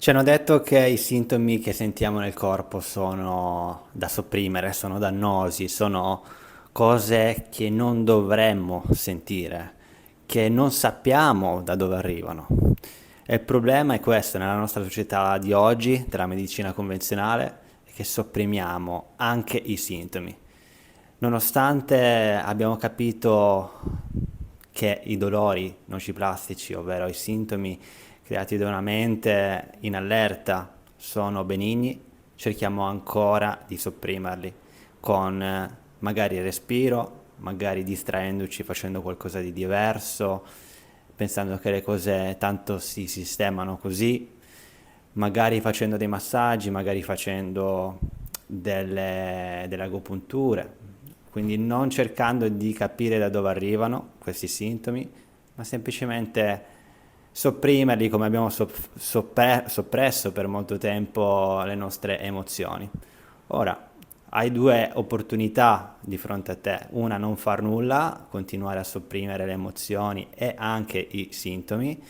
Ci hanno detto che i sintomi che sentiamo nel corpo sono da sopprimere, sono dannosi, sono cose che non dovremmo sentire, che non sappiamo da dove arrivano. E il problema è questo, nella nostra società di oggi, della medicina convenzionale, è che sopprimiamo anche i sintomi. Nonostante abbiamo capito che i dolori nociplastici, ovvero i sintomi creati da una mente in allerta, sono benigni, cerchiamo ancora di sopprimerli con magari il respiro, magari distraendoci facendo qualcosa di diverso, pensando che le cose tanto si sistemano così, magari facendo dei massaggi, magari facendo delle agopunture, quindi non cercando di capire da dove arrivano questi sintomi, ma semplicemente sopprimerli come abbiamo soppresso per molto tempo le nostre emozioni. Ora, hai due opportunità di fronte a te: una, non far nulla, continuare a sopprimere le emozioni e anche i sintomi,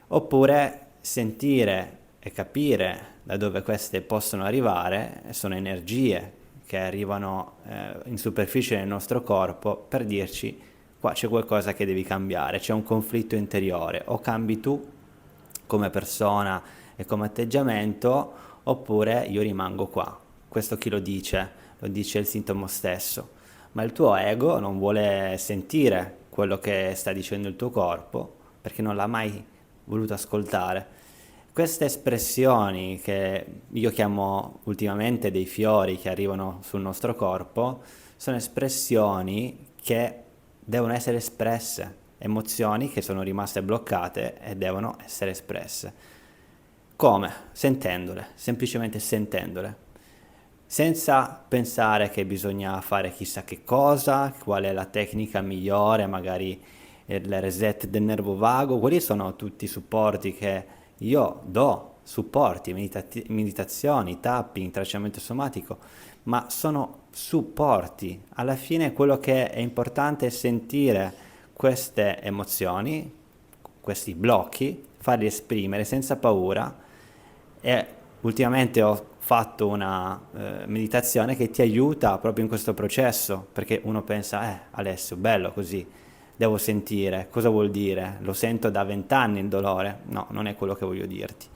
oppure sentire e capire da dove queste possono arrivare. Sono energie che arrivano in superficie nel nostro corpo per dirci: qua c'è qualcosa che devi cambiare, c'è un conflitto interiore, o cambi tu come persona e come atteggiamento, oppure io rimango qua. Questo chi lo dice? Lo dice il sintomo stesso, ma il tuo ego non vuole sentire quello che sta dicendo il tuo corpo perché non l'ha mai voluto ascoltare. Queste espressioni che io chiamo ultimamente dei fiori che arrivano sul nostro corpo sono espressioni che devono essere espresse, emozioni che sono rimaste bloccate e devono essere espresse. Come? Sentendole, semplicemente sentendole, senza pensare che bisogna fare chissà che cosa, qual è la tecnica migliore, magari il reset del nervo vago. Quelli sono tutti supporti che io do, supporti, meditazioni, tapping, tracciamento somatico, ma sono supporti. Alla fine quello che è importante è sentire queste emozioni, questi blocchi, farli esprimere senza paura. E ultimamente ho fatto una meditazione che ti aiuta proprio in questo processo, perché uno pensa, Alessio, bello così, devo sentire, cosa vuol dire? Lo sento da 20 anni il dolore? No, non è quello che voglio dirti.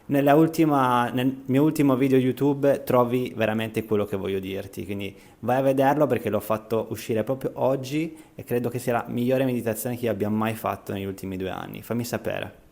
Nel mio ultimo video YouTube trovi veramente quello che voglio dirti, quindi vai a vederlo perché l'ho fatto uscire proprio oggi e credo che sia la migliore meditazione che io abbia mai fatto negli ultimi 2 anni. Fammi sapere.